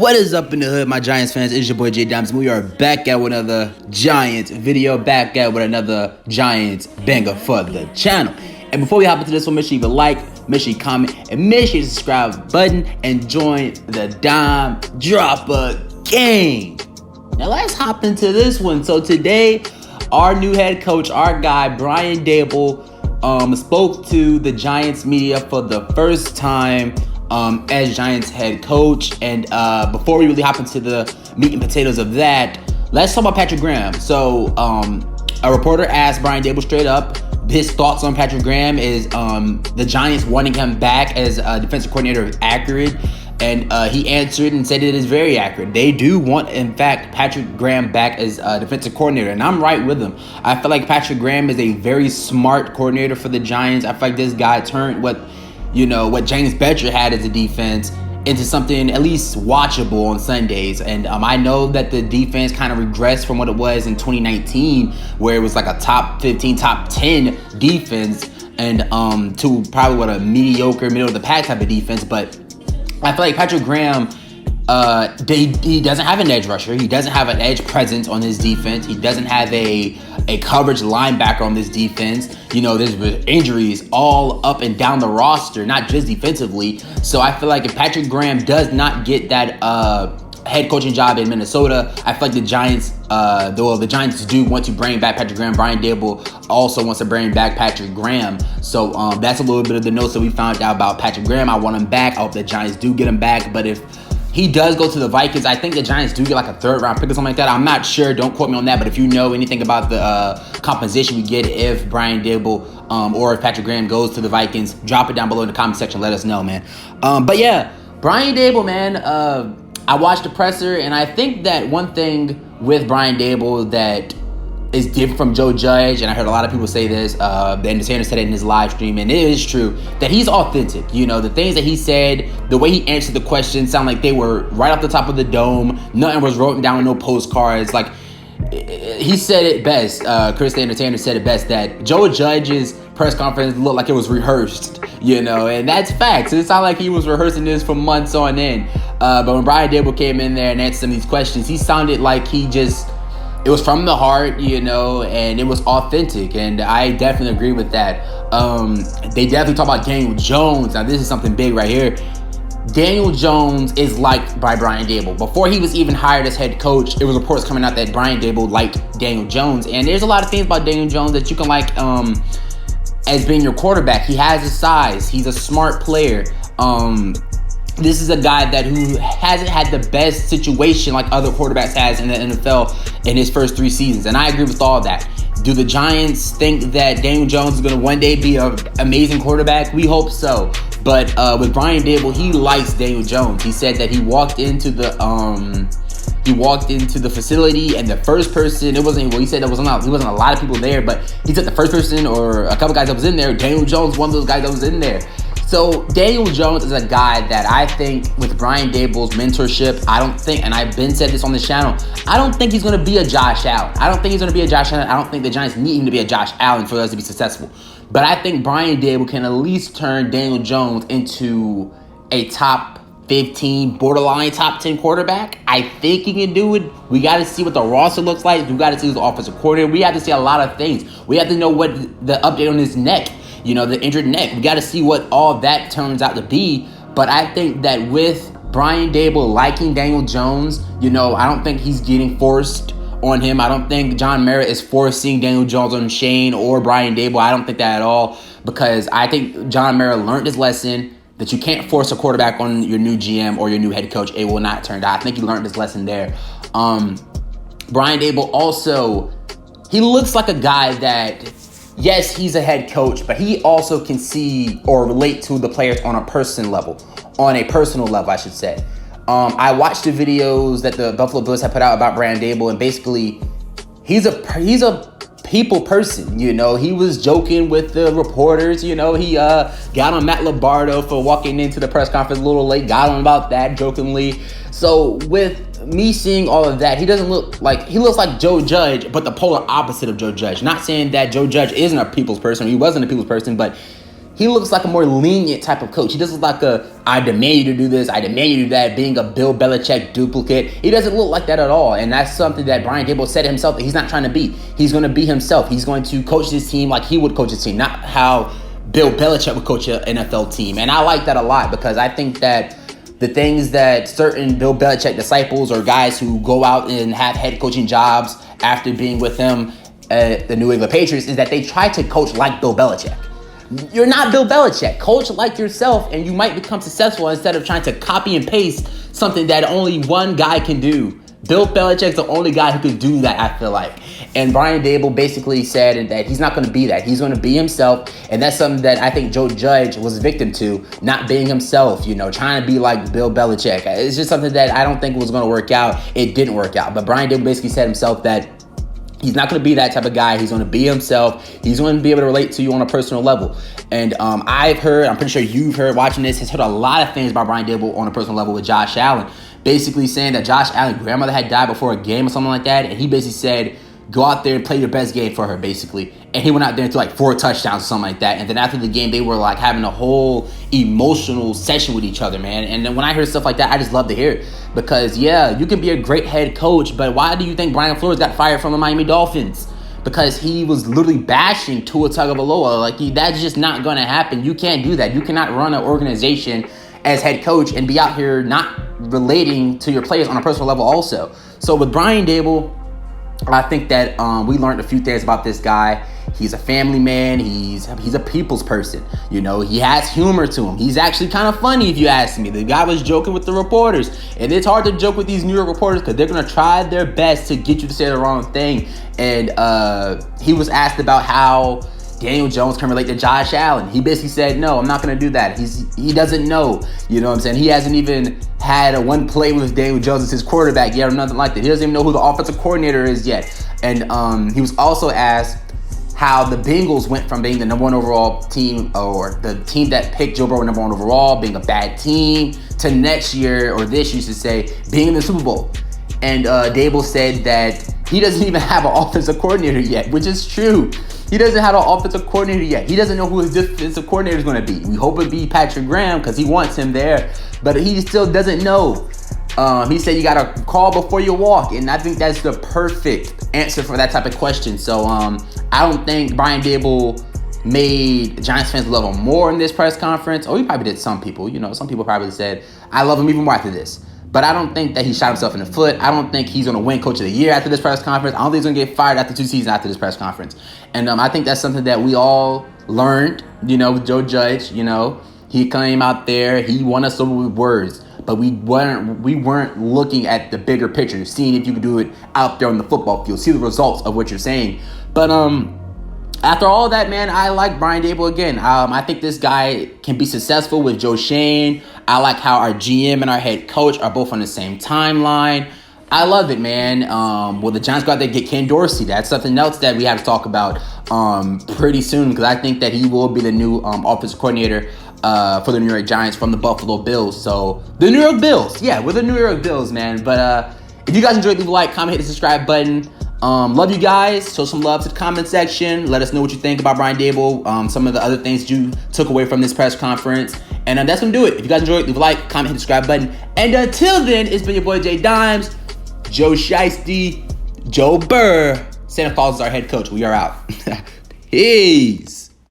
What is up in the hood, my Giants fans? It's your boy J Dimes. We are back at with another Giants video, back at with another Giants banger for the channel. And before we hop into this one, make sure you like, make sure you comment, and make sure you subscribe button and join the Dime Dropper gang. Now let's hop into this one. So today, our new head coach, our guy Brian Daboll, spoke to the Giants media for the first time as Giants head coach. And before we really hop into the meat and potatoes of that, let's talk about Patrick Graham. So a reporter asked Brian Daboll straight up his thoughts on Patrick Graham. Is the Giants wanting him back as a defensive coordinator accurate? And he answered and said it is very accurate. They do want, in fact, Patrick Graham back as a defensive coordinator. And I'm right with him. I feel like Patrick Graham is a very smart coordinator for the Giants. I feel like this guy turned what James Bettcher had as a defense into something at least watchable on Sundays. And I know that the defense kind of regressed from what it was in 2019, where it was like a top 15, top 10 defense, and to probably what a mediocre, middle of the pack type of defense. But I feel like Patrick Graham, he doesn't have an edge rusher. He doesn't have an edge presence on his defense. He doesn't have a coverage linebacker on this defense. You know, there's injuries all up and down the roster, not just defensively. So I feel like if Patrick Graham does not get that head coaching job in Minnesota, I feel like the Giants, the Giants do want to bring back Patrick Graham. Brian Daboll also wants to bring back Patrick Graham. So that's a little bit of the notes that we found out about Patrick Graham. I want him back. I hope the Giants do get him back. But if he does go to the Vikings, I think the Giants do get like a third-round pick or something like that. I'm not sure. Don't quote me on that. But if you know anything about the composition we get if Brian Daboll or if Patrick Graham goes to the Vikings, drop it down below in the comment section. Let us know, man. But yeah, Brian Daboll, man, I watched the presser, and I think that one thing with Brian Daboll that is different from Joe Judge, and I heard a lot of people say this, and Sanders said it in his live stream, and it is true, that he's authentic. You know, the things that he said, the way he answered the questions sound like they were right off the top of the dome. Nothing was written down on no postcards. Like, he said it best, Chris Sanders said it best, that Joe Judge's press conference looked like it was rehearsed, you know, and that's facts. It sounded like he was rehearsing this for months on end. But when Brian Daboll came in there and answered some of these questions, he sounded like it was from the heart, you know, and it was authentic, and I definitely agree with that. They definitely talk about Daniel Jones. Now, this is something big right here. Daniel Jones is liked by Brian Daboll. Before he was even hired as head coach, there was reports coming out that Brian Daboll liked Daniel Jones, and there's a lot of things about Daniel Jones that you can like as being your quarterback. He has his size. He's a smart player. This is a guy who hasn't had the best situation like other quarterbacks has in the NFL in his first 3 seasons. And I agree with all that. Do the Giants think that Daniel Jones is going to one day be an amazing quarterback? We hope so. But with Brian Daboll, he likes Daniel Jones. He said that he walked into the facility, and the first person, he said there wasn't a lot of people there, but he said the first person or a couple guys that was in there, Daniel Jones, one of those guys that was in there. So Daniel Jones is a guy that I think with Brian Daboll's mentorship, and I've been said this on this channel, I don't think he's going to be a Josh Allen. I don't think the Giants need him to be a Josh Allen for us to be successful. But I think Brian Daboll can at least turn Daniel Jones into a top 15, borderline top 10 quarterback. I think he can do it. We got to see what the roster looks like. We got to see who's the offensive coordinator. We have to see a lot of things. We have to know what the update on his neck, you know, the injured neck. We got to see what all that turns out to be. But I think that with Brian Daboll liking Daniel Jones, you know, I don't think he's getting forced on him. I don't think John Mara is forcing Daniel Jones on Shane or Brian Daboll. I don't think that at all, because I think John Mara learned his lesson that you can't force a quarterback on your new GM or your new head coach. It will not turn out. I think he learned his lesson there. Brian Daboll also, he looks like a guy that, yes, he's a head coach, but he also can see or relate to the players on a personal level, I should say. I watched the videos that the Buffalo Bills have put out about Brian Daboll, and basically, he's a people person, you know. He was joking with the reporters, you know. He got on Matt Lombardo for walking into the press conference a little late, got on about that jokingly. So with me seeing all of that, he looks like Joe Judge, but the polar opposite of Joe Judge. Not saying that Joe Judge isn't a people's person, he wasn't a people's person, but he looks like a more lenient type of coach. He doesn't look like I demand you to do this, I demand you to do that, being a Bill Belichick duplicate. He doesn't look like that at all. And that's something that Brian Daboll said himself that he's not trying to be. He's going to be himself. He's going to coach this team like he would coach his team, not how Bill Belichick would coach an NFL team. And I like that a lot because I think that the things that certain Bill Belichick disciples or guys who go out and have head coaching jobs after being with him at the New England Patriots is that they try to coach like Bill Belichick. You're not Bill Belichick. Coach like yourself and you might become successful instead of trying to copy and paste something that only one guy can do. Bill Belichick's the only guy who could do that, I feel like. And Brian Daboll basically said that he's not going to be that. He's going to be himself. And that's something that I think Joe Judge was a victim to, not being himself, trying to be like Bill Belichick. It's just something that I don't think was going to work out. It didn't work out. But Brian Daboll basically said himself that he's not going to be that type of guy. He's going to be himself. He's going to be able to relate to you on a personal level. And I'm pretty sure you've heard watching this, has heard a lot of things about Brian Daboll on a personal level with Josh Allen. Basically saying that Josh Allen's grandmother had died before a game or something like that. And he basically said, go out there and play your best game for her, basically. And he went out there and threw like 4 touchdowns or something like that. And then after the game, they were like having a whole emotional session with each other, man. And then when I hear stuff like that, I just love to hear it. Because, yeah, you can be a great head coach, but why do you think Brian Flores got fired from the Miami Dolphins? Because he was literally bashing Tua Tagovailoa. Like, that's just not going to happen. You can't do that. You cannot run an organization as head coach and be out here not relating to your players on a personal level also. So with Brian Daboll, I think that we learned a few things about this guy. He's a family man. He's a people's person. He has humor to him. He's actually kind of funny if you ask me. The guy was joking with the reporters. And it's hard to joke with these New York reporters because they're going to try their best to get you to say the wrong thing. And he was asked about how Daniel Jones can relate to Josh Allen. He basically said, no, I'm not going to do that. He doesn't know. You know what I'm saying? He hasn't even had a one play with Daniel Jones as his quarterback yet or nothing like that. He doesn't even know who the offensive coordinator is yet. And he was also asked how the Bengals went from being the number 1 overall team, or the team that picked Joe Burrow number 1 overall, being a bad team, to next year, or this, you should say, being in the Super Bowl. And Daboll said that he doesn't even have an offensive coordinator yet, which is true. He doesn't have an offensive coordinator yet. He doesn't know who his defensive coordinator is going to be. We hope it be Patrick Graham because he wants him there, but he still doesn't know. He said you got to crawl before you walk, and I think that's the perfect answer for that type of question. So I don't think Brian Daboll made Giants fans love him more in this press conference. He probably did some people. Some people probably said, I love him even more after this. But I don't think that he shot himself in the foot. I don't think he's going to win Coach of the Year after this press conference. I don't think he's going to get fired after 2 seasons after this press conference. And I think that's something that we all learned, with Joe Judge. He came out there. He won us over with words. But we weren't looking at the bigger picture, seeing if you could do it out there on the football field, see the results of what you're saying. But after all that, man, I like Brian Daboll again. I think this guy can be successful with Joe Shane. I like how our GM and our head coach are both on the same timeline. I love it, man. Will the Giants go out there and get Ken Dorsey? That's something else that we have to talk about pretty soon, because I think that he will be the new offensive coordinator for the New York Giants from the Buffalo Bills. So the New York Bills. Yeah, we're the New York Bills, man. But if you guys enjoyed, leave a like, comment, hit the subscribe button. Love you guys. Show some love to the comment section. Let us know what you think about Brian Daboll. Some of the other things you took away from this press conference. And that's going to do it. If you guys enjoyed, leave a like, comment, hit the subscribe button. And until then, it's been your boy J Dimes, Joe Shiesty, Joe Burr. Santa Claus is our head coach. We are out. Peace.